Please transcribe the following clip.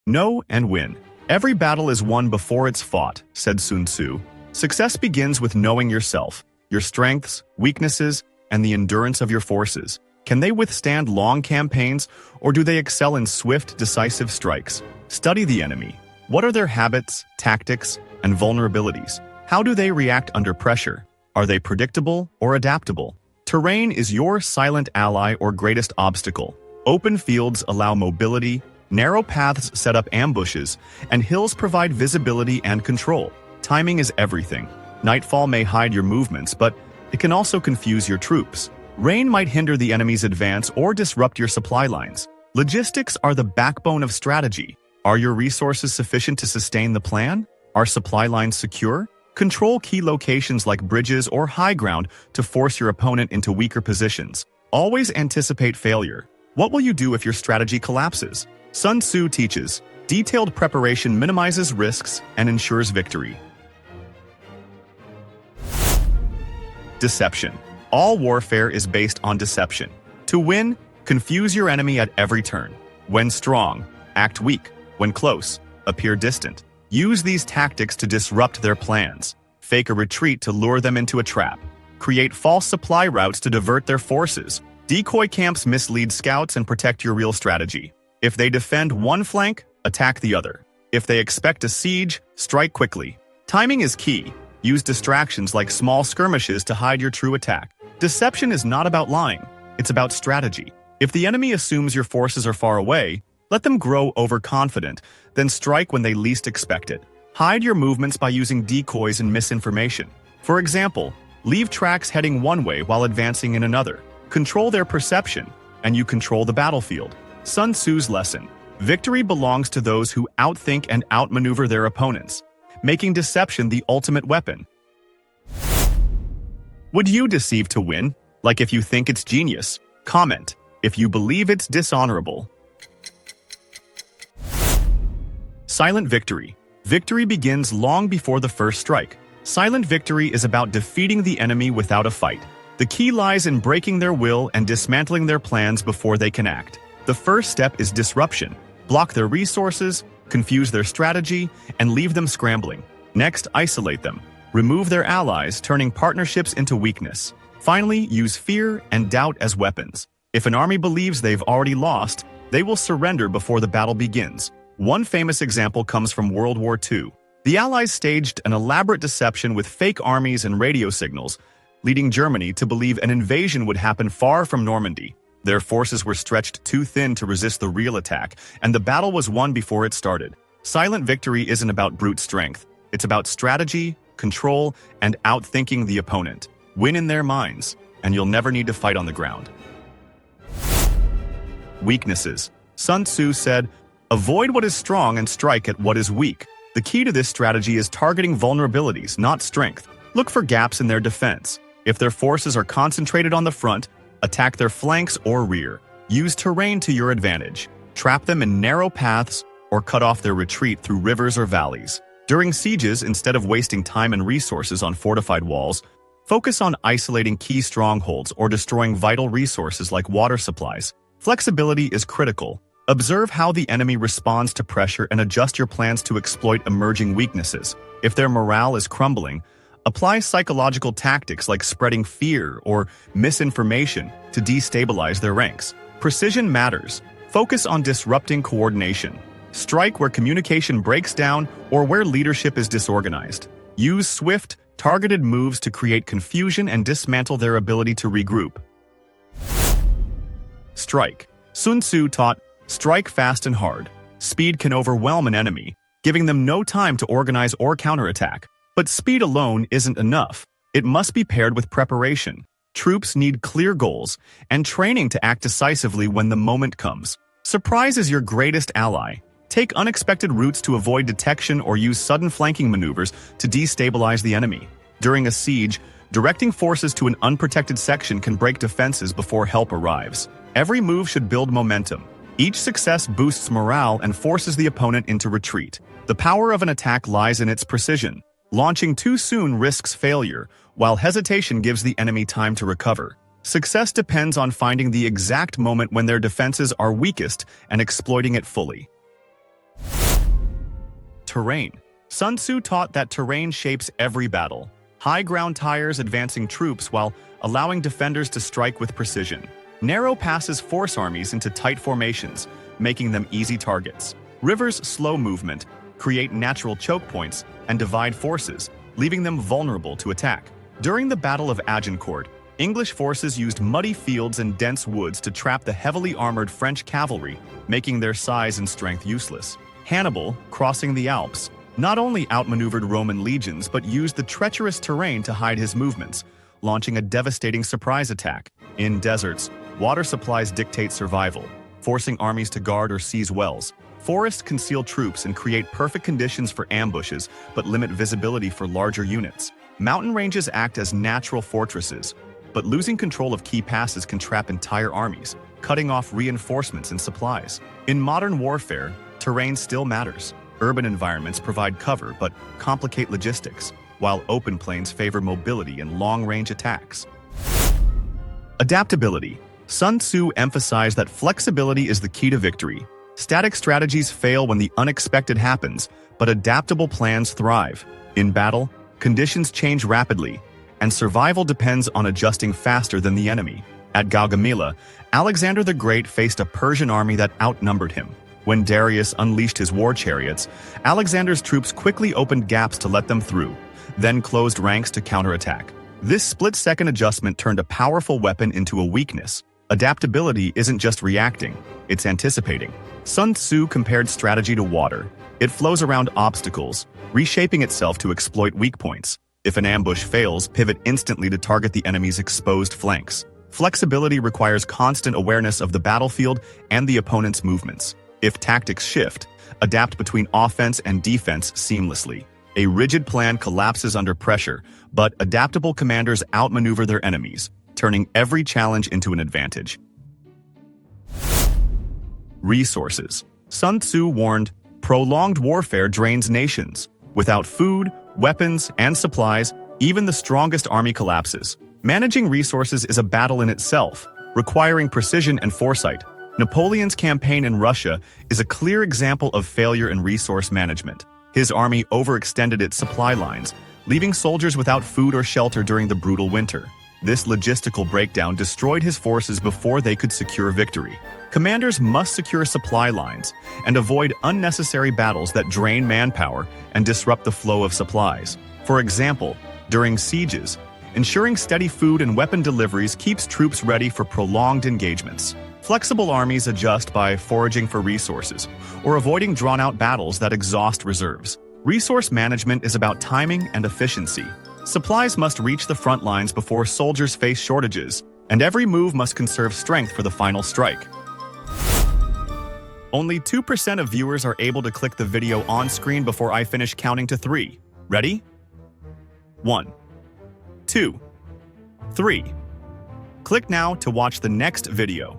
Know and win. Every battle is won before it's fought, said Sun Tzu. Success begins with knowing yourself, your strengths, weaknesses, and the endurance of your forces. Can they withstand long campaigns, or do they excel in swift, decisive strikes? Study the enemy. What are their habits, tactics, and vulnerabilities? How do they react under pressure? Are they predictable or adaptable? Terrain is your silent ally or greatest obstacle. Open fields allow mobility, narrow paths set up ambushes, and hills provide visibility and control. Timing is everything. Nightfall may hide your movements, but it can also confuse your troops. Rain might hinder the enemy's advance or disrupt your supply lines. Logistics are the backbone of strategy. Are your resources sufficient to sustain the plan? Are supply lines secure? Control key locations like bridges or high ground to force your opponent into weaker positions. Always anticipate failure. What will you do if your strategy collapses? Sun Tzu teaches, detailed preparation minimizes risks and ensures victory. Deception. All warfare is based on deception. To win, confuse your enemy at every turn. When strong, act weak. When close, appear distant. Use these tactics to disrupt their plans. Fake a retreat to lure them into a trap. Create false supply routes to divert their forces. Decoy camps mislead scouts and protect your real strategy. If they defend one flank, attack the other. If they expect a siege, strike quickly. Timing is key. Use distractions like small skirmishes to hide your true attack. Deception is not about lying. It's about strategy. If the enemy assumes your forces are far away, let them grow overconfident, then strike when they least expect it. Hide your movements by using decoys and misinformation. For example, leave tracks heading one way while advancing in another. Control their perception, and you control the battlefield. Sun Tzu's lesson: victory belongs to those who outthink and outmaneuver their opponents, making deception the ultimate weapon. Would you deceive to win? Like if you think it's genius? Comment if you believe it's dishonorable. Silent victory. Victory begins long before the first strike. Silent victory is about defeating the enemy without a fight. The key lies in breaking their will and dismantling their plans before they can act. The first step is disruption. Block their resources, confuse their strategy, and leave them scrambling. Next, isolate them. Remove their allies, turning partnerships into weakness. Finally, use fear and doubt as weapons. If an army believes they've already lost, they will surrender before the battle begins. One famous example comes from World War II. The Allies staged an elaborate deception with fake armies and radio signals, leading Germany to believe an invasion would happen far from Normandy. Their forces were stretched too thin to resist the real attack, and the battle was won before it started. Silent victory isn't about brute strength. It's about strategy, control, and outthinking the opponent. Win in their minds, and you'll never need to fight on the ground. Weaknesses. Sun Tzu said, "Avoid what is strong and strike at what is weak." The key to this strategy is targeting vulnerabilities, not strength. Look for gaps in their defense. If their forces are concentrated on the front, attack their flanks or rear. Use terrain to your advantage. Trap them in narrow paths or cut off their retreat through rivers or valleys. During sieges, instead of wasting time and resources on fortified walls, focus on isolating key strongholds or destroying vital resources like water supplies. Flexibility is critical. Observe how the enemy responds to pressure and adjust your plans to exploit emerging weaknesses. If their morale is crumbling, apply psychological tactics like spreading fear or misinformation to destabilize their ranks. Precision matters. Focus on disrupting coordination. Strike where communication breaks down or where leadership is disorganized. Use swift, targeted moves to create confusion and dismantle their ability to regroup. Strike. Sun Tzu taught, strike fast and hard. Speed can overwhelm an enemy, giving them no time to organize or counterattack. But speed alone isn't enough. It must be paired with preparation. Troops need clear goals and training to act decisively when the moment comes. Surprise is your greatest ally. Take unexpected routes to avoid detection or use sudden flanking maneuvers to destabilize the enemy. During a siege, directing forces to an unprotected section can break defenses before help arrives. Every move should build momentum. Each success boosts morale and forces the opponent into retreat. The power of an attack lies in its precision. Launching too soon risks failure, while hesitation gives the enemy time to recover. Success depends on finding the exact moment when their defenses are weakest and exploiting it fully. Terrain. Sun Tzu taught that terrain shapes every battle. High ground tires advancing troops while allowing defenders to strike with precision. Narrow passes force armies into tight formations, making them easy targets. Rivers' slow movement create natural choke points and divide forces, leaving them vulnerable to attack. During the Battle of Agincourt, English forces used muddy fields and dense woods to trap the heavily armored French cavalry, making their size and strength useless. Hannibal, crossing the Alps, not only outmaneuvered Roman legions but used the treacherous terrain to hide his movements, launching a devastating surprise attack. In deserts, water supplies dictate survival, forcing armies to guard or seize wells. Forests conceal troops and create perfect conditions for ambushes but limit visibility for larger units. Mountain ranges act as natural fortresses, but losing control of key passes can trap entire armies, cutting off reinforcements and supplies. In modern warfare, terrain still matters. Urban environments provide cover but complicate logistics, while open plains favor mobility and long-range attacks. Adaptability. Sun Tzu emphasized that flexibility is the key to victory. Static strategies fail when the unexpected happens, but adaptable plans thrive. In battle, conditions change rapidly, and survival depends on adjusting faster than the enemy. At Gaugamela, Alexander the Great faced a Persian army that outnumbered him. When Darius unleashed his war chariots, Alexander's troops quickly opened gaps to let them through, then closed ranks to counterattack. This split-second adjustment turned a powerful weapon into a weakness. Adaptability isn't just reacting, it's anticipating. Sun Tzu compared strategy to water. It flows around obstacles, reshaping itself to exploit weak points. If an ambush fails, pivot instantly to target the enemy's exposed flanks. Flexibility requires constant awareness of the battlefield and the opponent's movements. If tactics shift, adapt between offense and defense seamlessly. A rigid plan collapses under pressure, but adaptable commanders outmaneuver their enemies, turning every challenge into an advantage. Resources. Sun Tzu warned, prolonged warfare drains nations. Without food, weapons, and supplies, even the strongest army collapses. Managing resources is a battle in itself, requiring precision and foresight. Napoleon's campaign in Russia is a clear example of failure in resource management. His army overextended its supply lines, leaving soldiers without food or shelter during the brutal winter. This logistical breakdown destroyed his forces before they could secure victory. Commanders must secure supply lines and avoid unnecessary battles that drain manpower and disrupt the flow of supplies. For example, during sieges, ensuring steady food and weapon deliveries keeps troops ready for prolonged engagements. Flexible armies adjust by foraging for resources or avoiding drawn-out battles that exhaust reserves. Resource management is about timing and efficiency. Supplies must reach the front lines before soldiers face shortages, and every move must conserve strength for the final strike. Only 2% of viewers are able to click the video on screen before I finish counting to 3. Ready? 1, 2, 3. Click now to watch the next video.